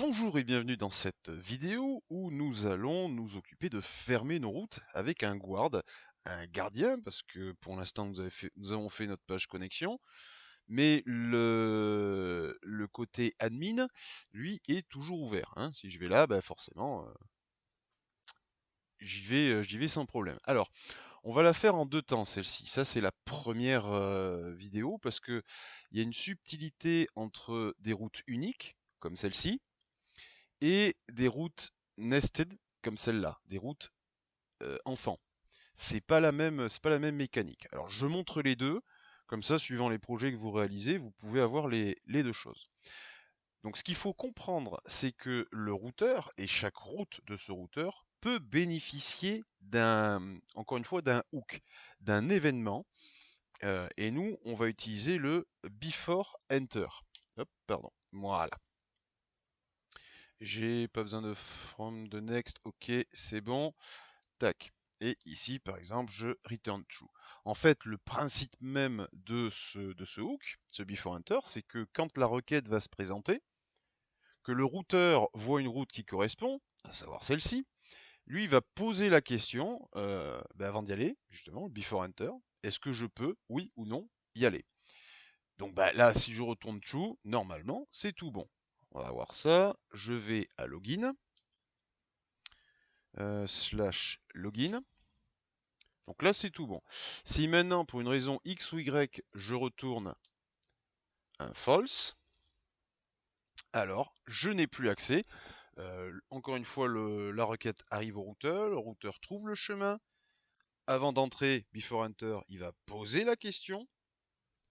Bonjour et bienvenue dans cette vidéo où nous allons nous occuper de fermer nos routes avec un guard, un gardien, parce que pour l'instant nous avons fait notre page connexion, mais le côté admin, lui, est toujours ouvert, hein. Si je vais là, bah forcément, j'y vais sans problème. Alors, on va la faire en 2 temps celle-ci. Ça, c'est la première vidéo parce que il y a une subtilité entre des routes uniques, comme celle-ci, et des routes nested comme celle-là, des routes enfants. C'est pas la même mécanique. Alors je montre les deux, comme ça, suivant les projets que vous réalisez, vous pouvez avoir les deux choses. Donc ce qu'il faut comprendre, c'est que le routeur, et chaque route de ce routeur, peut bénéficier encore une fois, d'un hook, d'un événement, et nous, on va utiliser le before enter. Hop, pardon, voilà. J'ai pas besoin de from the next, ok, c'est bon, tac. Et ici, par exemple, je return true. En fait, le principe même de ce hook, ce before enter, c'est que quand la requête va se présenter, que le routeur voit une route qui correspond, à savoir celle-ci, lui il va poser la question, avant d'y aller, justement, before enter, est-ce que je peux, oui ou non, y aller? Donc là, si je retourne true, normalement, c'est tout bon. On va voir ça, je vais à login, slash login. Donc là, c'est tout bon. Si maintenant, pour une raison X ou Y, je retourne un false, alors je n'ai plus accès. Encore une fois, la requête arrive au routeur, le routeur trouve le chemin. Avant d'entrer, before enter, il va poser la question.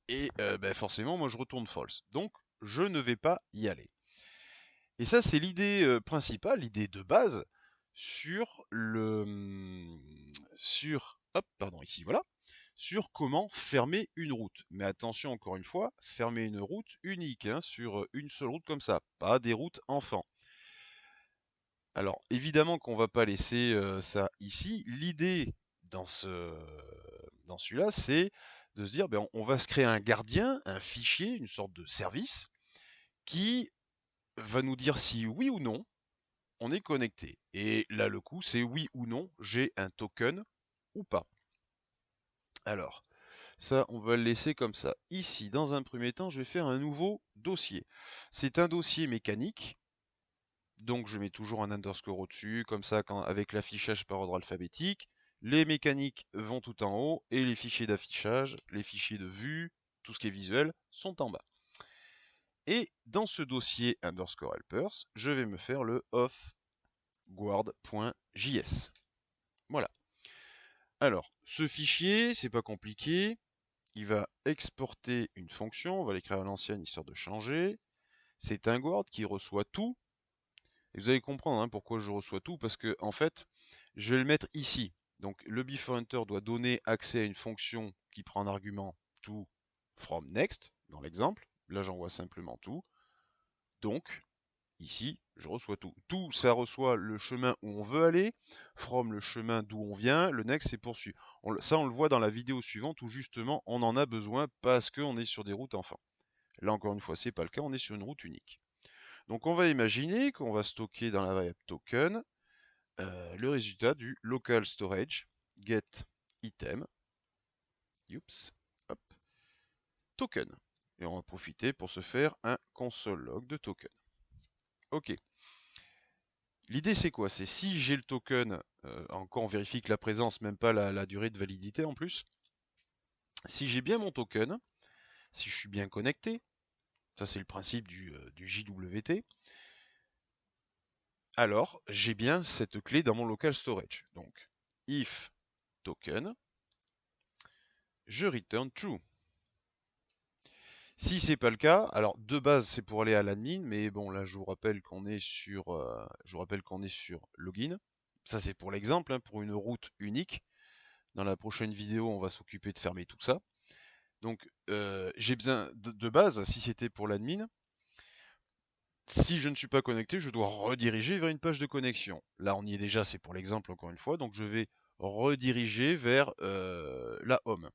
Et forcément, moi, je retourne false. Donc, je ne vais pas y aller. Et ça, c'est l'idée principale, l'idée de base sur hop, pardon, ici, voilà, sur comment fermer une route. Mais attention, encore une fois, fermer une route unique, hein, sur une seule route comme ça, pas des routes enfants. Alors, évidemment qu'on va pas laisser ça ici. L'idée dans celui-là, c'est de se dire, on va se créer un gardien, un fichier, une sorte de service, qui va nous dire si oui ou non, on est connecté. Et là, le coup, c'est oui ou non, j'ai un token ou pas. Alors, ça, on va le laisser comme ça. Ici, dans un premier temps, je vais faire un nouveau dossier. C'est un dossier mécanique, donc je mets toujours un underscore au-dessus, comme ça, avec l'affichage par ordre alphabétique, les mécaniques vont tout en haut, et les fichiers d'affichage, les fichiers de vue, tout ce qui est visuel, sont en bas. Et dans ce dossier underscore helpers, je vais me faire le offguard.js. Voilà. Alors, ce fichier, c'est pas compliqué. Il va exporter une fonction, on va l'écrire à l'ancienne histoire de changer. C'est un guard qui reçoit tout. Et vous allez comprendre pourquoi je reçois tout, parce que en fait, je vais le mettre ici. Donc le before enter doit donner accès à une fonction qui prend en argument to from next, dans l'exemple. Là, j'envoie simplement tout. Donc, ici, je reçois tout. Tout, ça reçoit le chemin où on veut aller, from le chemin d'où on vient, le next c'est poursuivre. Ça, on le voit dans la vidéo suivante où justement on en a besoin parce qu'on est sur des routes enfants. Là, encore une fois, c'est pas le cas, on est sur une route unique. Donc, on va imaginer qu'on va stocker dans la variable token le résultat du local storage get item, oups, hop, token. Et on va profiter pour se faire un console log de token. Ok. L'idée, c'est quoi? C'est si j'ai le token, encore on vérifie que la présence, même pas la durée de validité en plus. Si j'ai bien mon token, si je suis bien connecté, ça c'est le principe du JWT, alors j'ai bien cette clé dans mon local storage. Donc, if token, je return true. Si c'est pas le cas, alors de base c'est pour aller à l'admin, mais bon là je vous rappelle qu'on est sur, login. Ça c'est pour l'exemple, pour une route unique. Dans la prochaine vidéo, on va s'occuper de fermer tout ça. Donc, j'ai besoin de base, si c'était pour l'admin, si je ne suis pas connecté, je dois rediriger vers une page de connexion. Là, on y est déjà, c'est pour l'exemple encore une fois. Donc, je vais rediriger vers la home.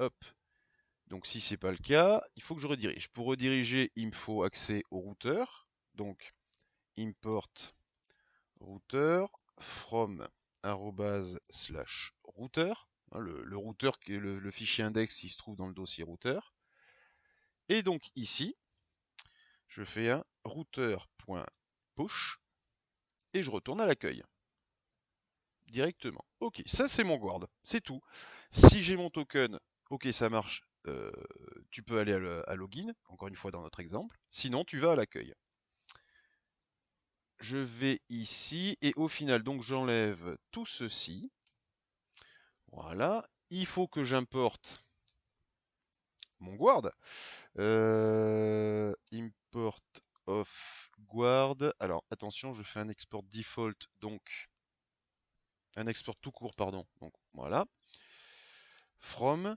Hop. Donc, si c'est pas le cas, il faut que je redirige. Pour rediriger, il me faut accès au routeur. Donc, import router from @/router. Le routeur, qui est le fichier index, il se trouve dans le dossier router. Et donc ici, je fais un router.push et je retourne à l'accueil directement. Ok, ça c'est mon guard, c'est tout. Si j'ai mon token, ok, ça marche, tu peux aller à login, encore une fois dans notre exemple. Sinon, tu vas à l'accueil. Je vais ici et au final, donc j'enlève tout ceci. Voilà. Il faut que j'importe mon guard. Import of guard. Alors attention, je fais un export default, donc un export tout court, pardon. Donc voilà. From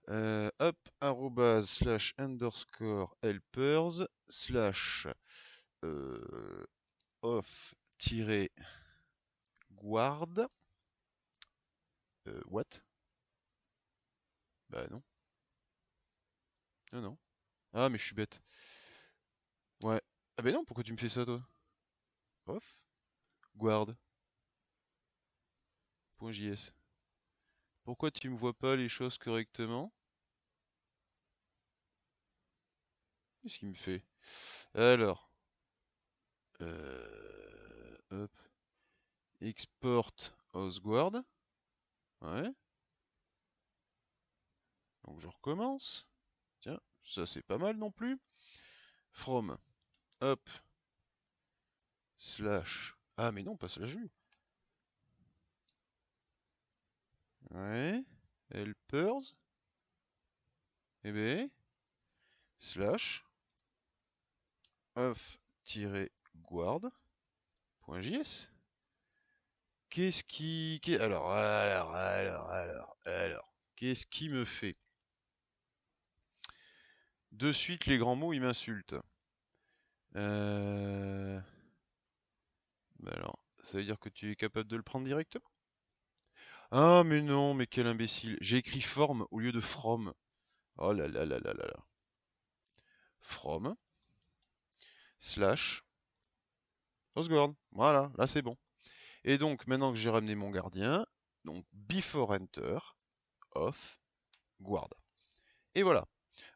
up @/_helpers/ of-guard. What? Bah non. Non, non. Ah, mais je suis bête. Ouais. Ah bah non, pourquoi tu me fais ça, toi? Off. Guard.js. Pourquoi tu me vois pas les choses correctement? Qu'est-ce qu'il me fait? Alors. Hop. Export houseguard. Ouais. Donc je recommence. Tiens, ça c'est pas mal non plus. From. Hop. Slash. Ah mais non, pas slash vue. Ouais. Helpers. Eh ben. Slash. Of-guard.js. Qu'est-ce qui... Alors. Qu'est-ce qui me fait? De suite, les grands mots, ils m'insultent. Bah alors, ça veut dire que tu es capable de le prendre directement? Ah, mais non, mais quel imbécile. J'ai écrit form au lieu de from. Oh là là là là là là. From. Slash. Houseguard. Voilà, là c'est bon. Et donc, maintenant que j'ai ramené mon gardien, donc before enter, off, guard. Et voilà.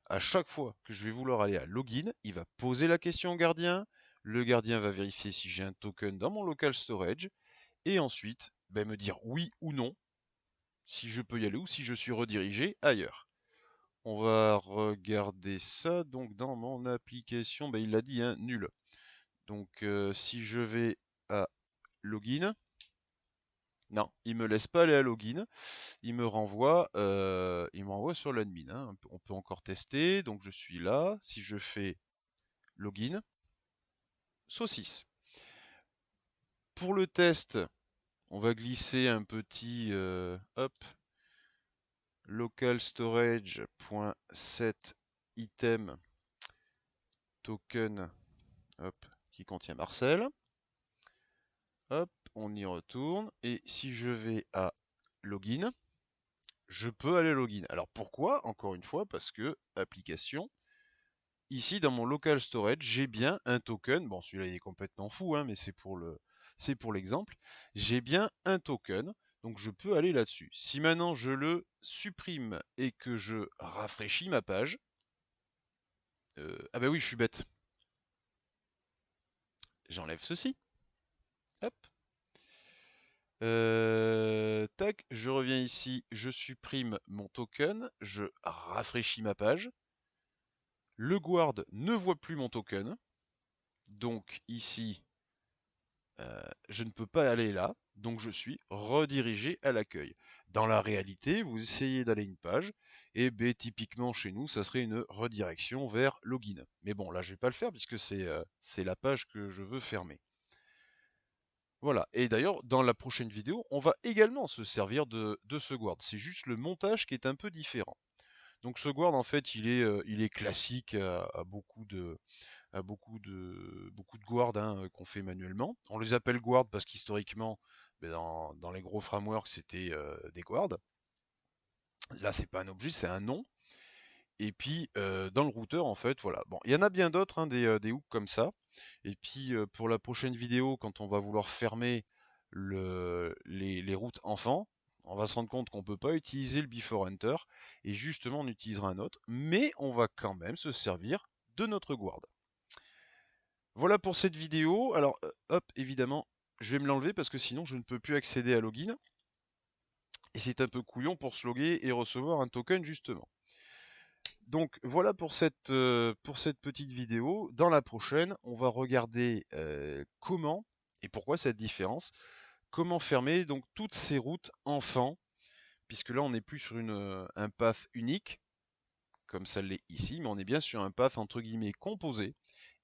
À chaque fois que je vais vouloir aller à login, il va poser la question au gardien. Le gardien va vérifier si j'ai un token dans mon local storage. Et ensuite, ben, me dire oui ou non, si je peux y aller ou si je suis redirigé ailleurs. On va regarder ça. Donc dans mon application, ben, il l'a dit, hein, nul. Donc si je vais à login, non, il me laisse pas aller à login. Il me renvoie sur l'admin. Hein. On peut encore tester. Donc je suis là. Si je fais login, saucisse. Pour le test, on va glisser un petit hop, local storage.set item token hop, qui contient Marcel. Hop, on y retourne. Et si je vais à login, je peux aller login. Alors pourquoi? Encore une fois, parce que application. Ici, dans mon local storage, j'ai bien un token. Bon, celui-là, il est complètement fou, hein, mais c'est pour l'exemple. J'ai bien un token, donc je peux aller là-dessus. Si maintenant je le supprime et que je rafraîchis ma page, ah bah oui, je suis bête. J'enlève ceci. Hop. Tac, je reviens ici, je supprime mon token, je rafraîchis ma page. Le guard ne voit plus mon token. Donc ici, je ne peux pas aller là, donc je suis redirigé à l'accueil. Dans la réalité, vous essayez d'aller une page, et ben, typiquement chez nous, ça serait une redirection vers login. Mais bon, là, je ne vais pas le faire puisque c'est la page que je veux fermer. Voilà, et d'ailleurs, dans la prochaine vidéo, on va également se servir de ce guard. C'est juste le montage qui est un peu différent. Donc ce guard, en fait, il est classique à beaucoup de guards, hein, qu'on fait manuellement. On les appelle guards parce qu'historiquement, ben, dans les gros frameworks, c'était des guards. Là, c'est pas un objet, c'est un nom. Et puis dans le routeur, en fait, voilà. Bon, il y en a bien d'autres, hein, des hooks comme ça. Et puis pour la prochaine vidéo, quand on va vouloir fermer les routes enfants, on va se rendre compte qu'on ne peut pas utiliser le Before Enter, et justement on utilisera un autre, mais on va quand même se servir de notre guard. Voilà pour cette vidéo. Alors hop, évidemment, je vais me l'enlever parce que sinon je ne peux plus accéder à login. Et c'est un peu couillon pour se loguer et recevoir un token justement. Donc voilà pour cette petite vidéo. Dans la prochaine, on va regarder comment et pourquoi cette différence. Comment fermer donc toutes ces routes enfants, puisque là on n'est plus sur un path unique, comme ça l'est ici, mais on est bien sur un path entre guillemets composé.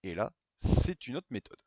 Et là, c'est une autre méthode.